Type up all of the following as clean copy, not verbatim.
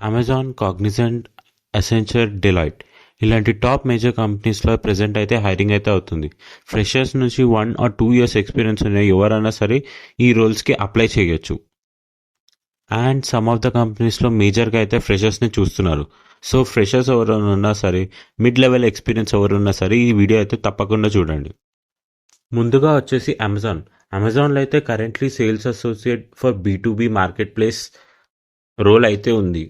Amazon, Cognizant, Accenture, Deloitte ఇలాంటి top major కంపెనీస్లో present అయితే హైరింగ్ అయితే అవుతుంది. ఫ్రెషర్స్ నుంచి 1 or 2 years ఎక్స్పీరియన్స్ ఉన్న ఎవరైనా సరే ఈ రోల్స్కి అప్లై చేయొచ్చు. అండ్ సమ్ ఆఫ్ ద కంపెనీస్లో మేజర్గా అయితే ఫ్రెషర్స్ని చూస్తున్నారు. సో ఫ్రెషర్స్ ఎవరైనా ఉన్నా సరే, మిడ్ లెవెల్ ఎక్స్పీరియన్స్ ఎవరున్నా సరే ఈ వీడియో అయితే తప్పకుండా చూడండి. ముందుగా వచ్చేసి అమెజాన్లో అయితే currently sales associate for B2B marketplace role అయితే ఉంది.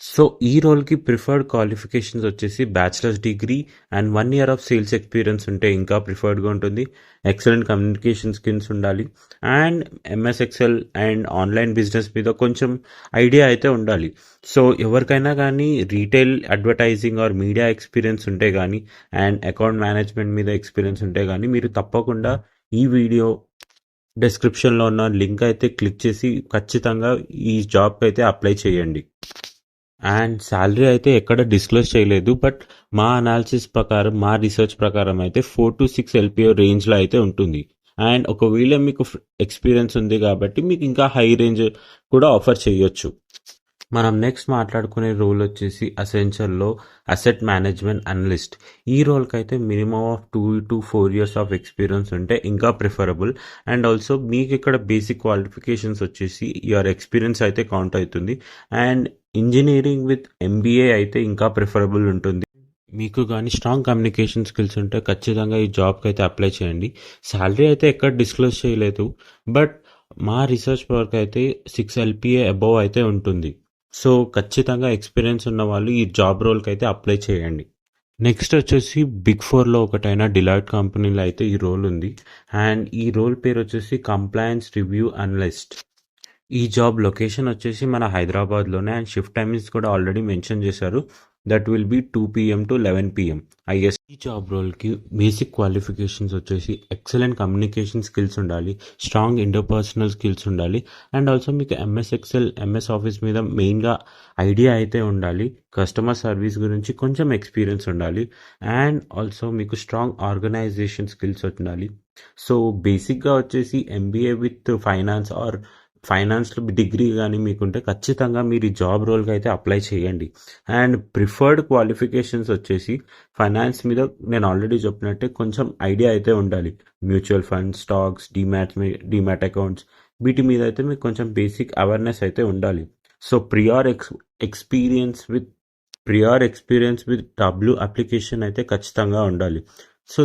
సో ఈ రోల్కి ప్రిఫర్డ్ క్వాలిఫికేషన్స్ వచ్చేసి bachelor's degree and 1 year of sales experience ఉంటే ఇంకా ప్రిఫర్డ్గా ఉంటుంది. ఎక్సలెంట్ కమ్యూనికేషన్ స్కిల్స్ ఉండాలి and MS excel and online business మీద కొంచెం ఐడియా అయితే ఉండాలి. సో ఎవరికైనా కానీ retail advertising or media experience ఉంటే కానీ అండ్ అకౌంట్ మేనేజ్మెంట్ మీద ఎక్స్పీరియన్స్ ఉంటే కానీ మీరు తప్పకుండా ఈ వీడియో డిస్క్రిప్షన్లో ఉన్న లింక్ అయితే క్లిక్ చేసి ఖచ్చితంగా ఈ జాబ్కి అయితే అప్లై చేయండి. అండ్ శాలరీ అయితే ఎక్కడ డిస్క్లోజ్ చేయలేదు, బట్ మా అనాలిసిస్ ప్రకారం, మా రీసెర్చ్ ప్రకారం అయితే 4 to 6 LPO రేంజ్లో అయితే ఉంటుంది. అండ్ ఒకవేళ మీకు ఎక్స్పీరియన్స్ ఉంది కాబట్టి మీకు ఇంకా హై రేంజ్ కూడా ఆఫర్ చేయొచ్చు. మనం నెక్స్ట్ మాట్లాడుకునే రోల్ వచ్చేసి అసెంచర్లో అసెట్ మేనేజ్మెంట్ అనలిస్ట్. ఈ రోల్కి అయితే minimum of 2 to 4 years of experience ఉంటే ఇంకా ప్రిఫరబుల్. అండ్ ఆల్సో మీకు ఇక్కడ బేసిక్ క్వాలిఫికేషన్స్ వచ్చేసి యువర్ ఎక్స్పీరియన్స్ అయితే కౌంట్ అవుతుంది. అండ్ ఇంజనీరింగ్ విత్ MBA అయితే ఇంకా ప్రిఫరబుల్ ఉంటుంది. మీకు కానీ స్ట్రాంగ్ కమ్యూనికేషన్ స్కిల్స్ ఉంటే ఖచ్చితంగా ఈ జాబ్కి అయితే అప్లై చేయండి. శాలరీ అయితే ఎక్కడ డిస్క్లోజ్ చేయలేదు, బట్ మా రీసెర్చ్ వర్క్ అయితే 6 LPA అబవ్ అయితే ఉంటుంది. సో ఖచ్చితంగా ఎక్స్పీరియన్స్ ఉన్న వాళ్ళు ఈ జాబ్ రోల్కి అయితే అప్లై చేయండి. నెక్స్ట్ వచ్చేసి బిగ్ 4లో ఒకటైన డిలాయిట్ కంపెనీలో అయితే ఈ రోల్ ఉంది. అండ్ ఈ రోల్ పేరు వచ్చేసి కంప్లయన్స్ రివ్యూ అనలిస్ట్. ఈ జాబ్ లొకేషన్ వచ్చేసి మన హైదరాబాద్లోనే అండ్ షిఫ్ట్ టైమింగ్స్ కూడా ఆల్రెడీ మెన్షన్ చేశారు. That will be 2 PM to 11 PM. ఈ జాబ్ రోల్కి బేసిక్ క్వాలిఫికేషన్స్ వచ్చేసి ఎక్సలెంట్ కమ్యూనికేషన్ స్కిల్స్ ఉండాలి, స్ట్రాంగ్ ఇంటర్పర్సనల్ స్కిల్స్ ఉండాలి అండ్ ఆల్సో మీకు MS ఎక్సెల్, MS ఆఫీస్ మీద మెయిన్గా ఐడియా అయితే ఉండాలి. కస్టమర్ సర్వీస్ గురించి కొంచెం ఎక్స్పీరియన్స్ ఉండాలి అండ్ ఆల్సో మీకు స్ట్రాంగ్ ఆర్గనైజేషన్ స్కిల్స్ ఉండాలి. సో బేసిక్గా వచ్చేసి MBA విత్ ఫైనాన్స్లో డిగ్రీ కానీ మీకుంటే ఖచ్చితంగా మీరు ఈ జాబ్ రోల్కి అయితే అప్లై చేయండి. అండ్ ప్రిఫర్డ్ క్వాలిఫికేషన్స్ వచ్చేసి ఫైనాన్స్ మీద నేను ఆల్రెడీ చెప్పినట్టే కొంచెం ఐడియా అయితే ఉండాలి. Mutual funds, stocks, demat accounts వీటి మీద అయితే మీకు కొంచెం బేసిక్ అవేర్నెస్ అయితే ఉండాలి. So ప్రియార్ experience with W application అయితే ఖచ్చితంగా ఉండాలి. So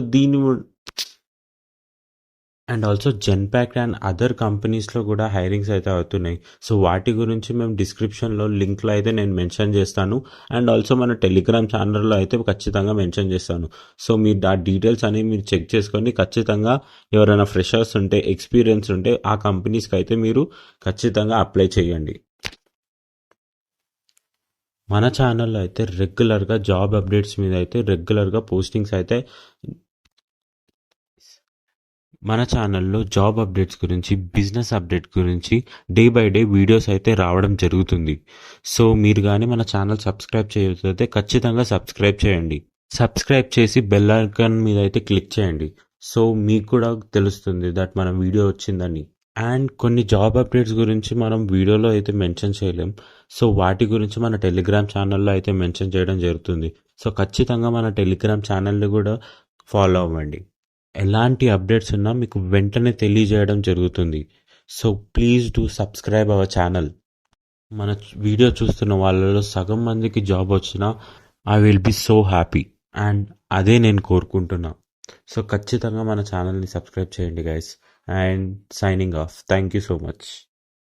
and also Genpact and other కంపెనీస్లో కూడా హైరింగ్స్ అయితే అవుతున్నాయి. సో వాటి గురించి మేము డిస్క్రిప్షన్లో లింక్లో అయితే నేను మెన్షన్ చేస్తాను. అండ్ ఆల్సో మన టెలిగ్రామ్ ఛానల్లో అయితే ఖచ్చితంగా మెన్షన్ చేస్తాను. సో మీరు ఆ డీటెయిల్స్ అనేవి మీరు చెక్ చేసుకొని ఖచ్చితంగా ఎవరైనా ఫ్రెషర్స్ ఉంటే, ఎక్స్పీరియన్స్ ఉంటే ఆ కంపెనీస్కి అయితే మీరు ఖచ్చితంగా అప్లై చేయండి. మన ఛానల్లో అయితే రెగ్యులర్గా జాబ్ అప్డేట్స్ మీద అయితే రెగ్యులర్గా పోస్టింగ్స్ అయితే మన ఛానల్లో జాబ్ అప్డేట్స్ గురించి, బిజినెస్ అప్డేట్ గురించి డే బై డే వీడియోస్ అయితే రావడం జరుగుతుంది. సో మీరు కానీ మన ఛానల్ సబ్స్క్రైబ్ చేయకపోతే ఖచ్చితంగా సబ్స్క్రైబ్ చేయండి. సబ్స్క్రైబ్ చేసి బెల్ ఐకాన్ మీద అయితే క్లిక్ చేయండి. సో మీకు కూడా తెలుస్తుంది దట్ మన వీడియో వచ్చిందని. అండ్ కొన్ని జాబ్ అప్డేట్స్ గురించి మనం వీడియోలో అయితే మెన్షన్ చేయలేం. సో వాటి గురించి మన టెలిగ్రామ్ ఛానల్లో అయితే మెన్షన్ చేయడం జరుగుతుంది. సో ఖచ్చితంగా మన టెలిగ్రామ్ ఛానల్ని కూడా ఫాలో అవ్వండి. ఎలాంటి అప్డేట్స్ ఉన్నా మీకు వెంటనే తెలియజేయడం జరుగుతుంది. So please do subscribe our channel. మన వీడియో చూస్తున్న వాళ్ళలో సగం మందికి జాబ్ వచ్చినా I will be so happy. And అదే నేను కోరుకుంటున్నా. సో ఖచ్చితంగా మన ఛానల్ని సబ్స్క్రైబ్ చేయండి guys. And signing off. Thank you so much.